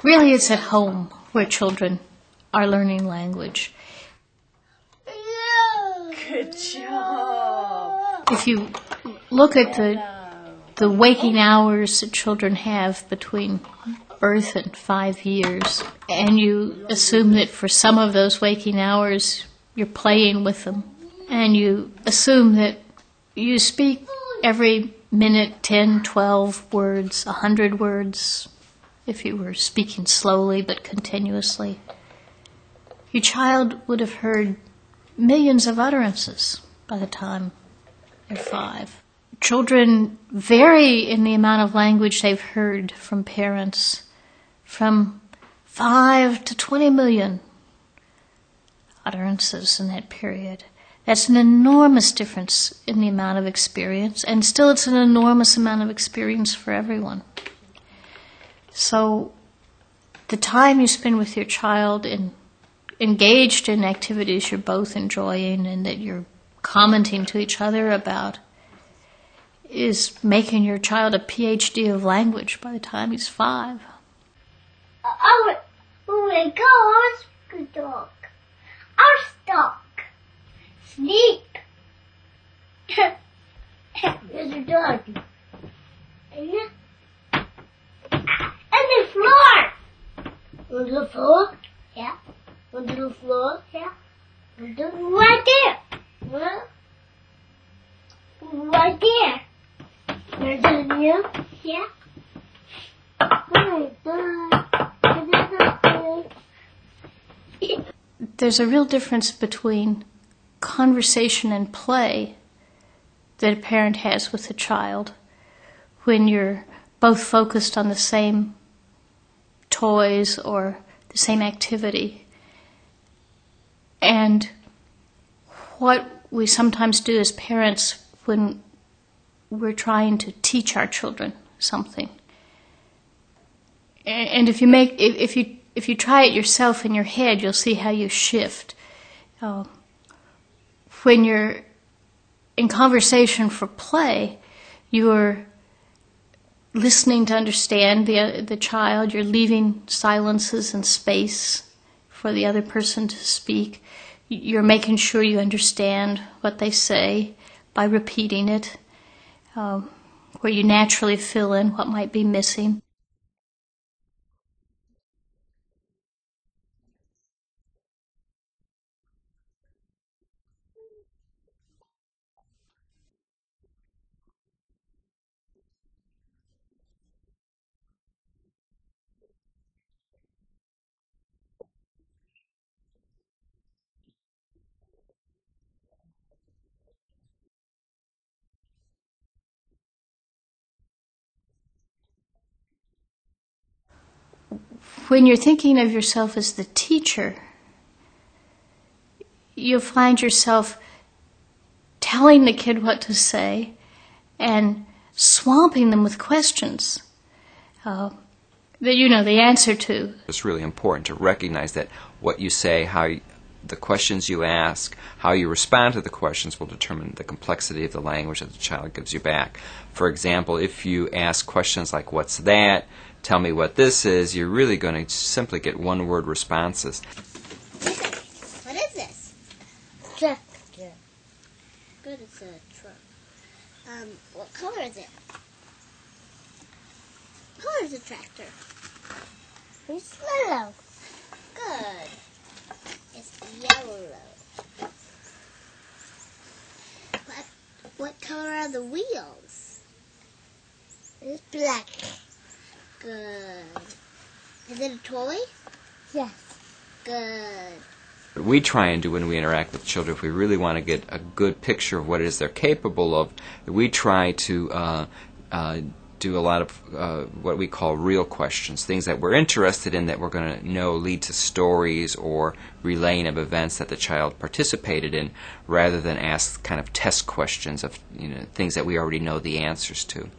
Really, it's at home where children are learning language. Good job. If you look at the waking hours that children have between birth and 5 years, and you assume that for some of those waking hours you're playing with them, and you assume that you speak every minute 10, 12 words, 100 words, if you were speaking slowly but continuously, your child would have heard millions of utterances by the time they're 5. Children vary in the amount of language they've heard from parents, from 5 to 20 million utterances in that period. That's an enormous difference in the amount of experience, and still it's an enormous amount of experience for everyone. So the time you spend with your child engaged in activities you're both enjoying and that you're commenting to each other about is making your child a PhD of language by the time he's 5. Oh my gosh, good dog. I'll stop. Sleep. There's a dog. And the floor. On the floor? Yeah. On the floor? Yeah. Right there. Well, right there. There's a new? Yeah. There's a real difference between conversation and play that a parent has with a child when you're both focused on the same toys or the same activity. And what we sometimes do as parents when we're trying to teach our children something. And if you try it yourself in your head, you'll see how you shift. When you're in conversation for play, you're listening to understand the child. You're leaving silences and space for the other person to speak. You're making sure you understand what they say by repeating it, where you naturally fill in what might be missing. When you're thinking of yourself as the teacher, you'll find yourself telling the kid what to say and swamping them with questions that you know the answer to. It's really important to recognize that what you say, the questions you ask, how you respond to the questions will determine the complexity of the language that the child gives you back. For example, if you ask questions like, "What's that?" "Tell me what this is," you're really going to simply get one-word responses. What is this? Tractor. Good, it's a truck. What color is it? What color is the tractor? It's yellow. Good. It's yellow. What color are the wheels? It's black. Good. Is it a toy? Yes. Good. What we try and do when we interact with children, if we really want to get a good picture of what it is they're capable of, we try to do a lot of what we call real questions, things that we're interested in that we're going to know lead to stories or relaying of events that the child participated in, rather than ask kind of test questions of things that we already know the answers to.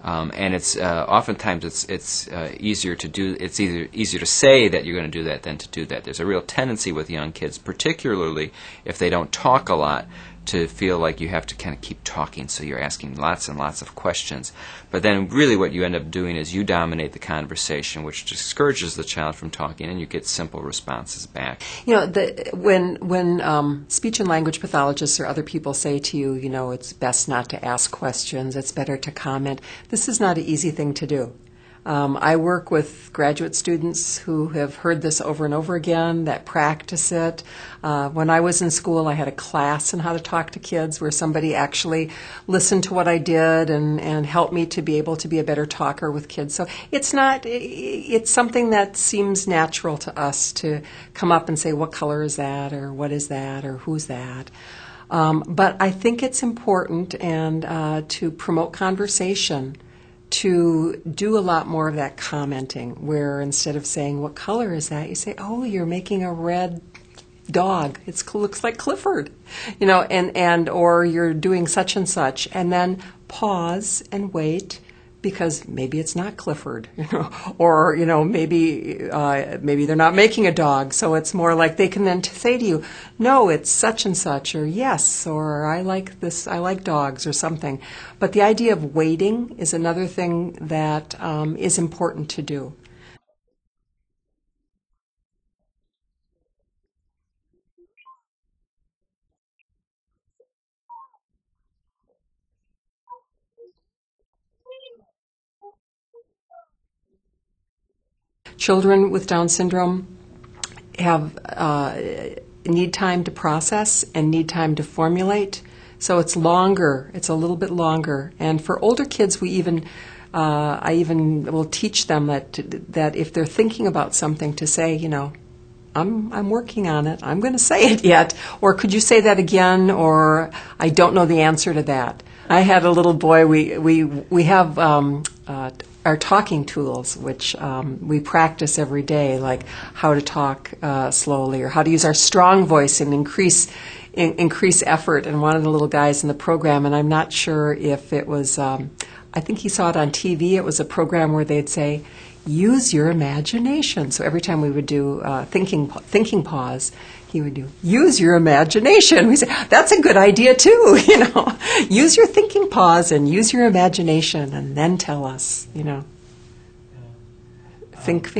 And it's oftentimes it's easier to do. It's easier to say that you're going to do that than to do that. There's a real tendency with young kids, particularly if they don't talk a lot, to feel like you have to kind of keep talking, so you're asking lots and lots of questions. But then really what you end up doing is you dominate the conversation, which discourages the child from talking, and you get simple responses back. You know, when speech and language pathologists or other people say to you, you know, it's best not to ask questions, it's better to comment, this is not an easy thing to do. I work with graduate students who have heard this over and over again, that practice it. When I was in school, I had a class on how to talk to kids where somebody actually listened to what I did and helped me to be able to be a better talker with kids. So it's something that seems natural to us to come up and say, what color is that, or what is that, or who's that? But I think it's important and to promote conversation, to do a lot more of that commenting, where instead of saying, what color is that, you say, oh, you're making a red dog. It looks like Clifford, you know, and or you're doing such and such, and then pause and wait, because maybe it's not Clifford, you know, or, you know, maybe they're not making a dog, so it's more like they can then say to you, no, it's such and such, or yes, or I like this, I like dogs, or something. But the idea of waiting is another thing that is important to do. Children with Down syndrome have need time to process and need time to formulate, so it's longer. It's a little bit longer. And for older kids, I even will teach them that if they're thinking about something, to say, you know, I'm working on it. I'm going to say it yet, or could you say that again? Or I don't know the answer to that. I had a little boy. We have our talking tools, which we practice every day, like how to talk slowly, or how to use our strong voice and increase effort. And one of the little guys in the program, and I'm not sure if it was, I think he saw it on TV. It was a program where they'd say, use your imagination. So every time we would do thinking pause, he would do, use your imagination. We say, that's a good idea too, you know. Use your thinking pause and use your imagination, and then tell us, you know. Think.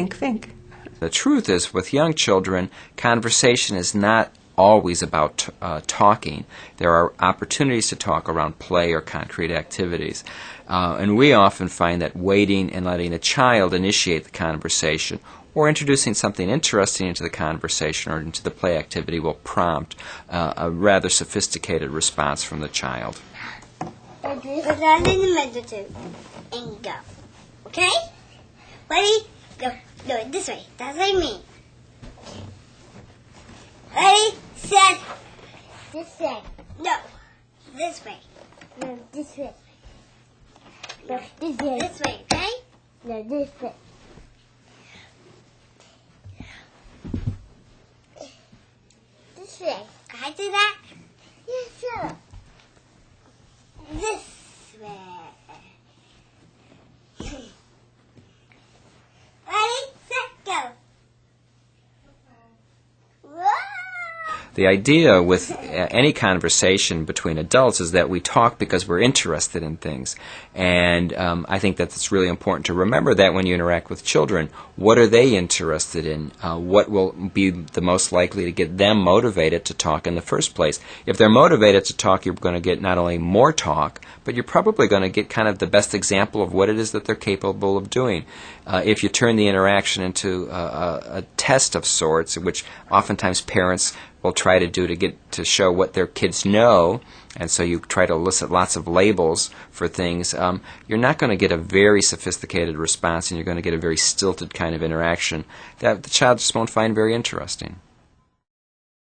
The truth is, with young children, conversation is not always about talking. There are opportunities to talk around play or concrete activities. And we often find that waiting and letting a child initiate the conversation, or introducing something interesting into the conversation or into the play activity, will prompt a rather sophisticated response from the child. Put that in the middle too, and go. Okay? Ready? Go. Do it this way. That's like me. Ready? Set. This way. No. This way. No, this way. No, this way. This way, okay? No, this way. This way. Can I do that? Yes, sure. This way. Ready, set, go. Whoa! The idea with any conversation between adults is that we talk because we're interested in things. And I think that it's really important to remember that when you interact with children. What are they interested in? What will be the most likely to get them motivated to talk in the first place? If they're motivated to talk, you're going to get not only more talk, but you're probably going to get kind of the best example of what it is that they're capable of doing. If you turn the interaction into a test of sorts, which oftentimes parents will try to do to show what their kids know, and so you try to elicit lots of labels for things, you're not going to get a very sophisticated response, and you're going to get a very stilted kind of interaction that the child just won't find very interesting.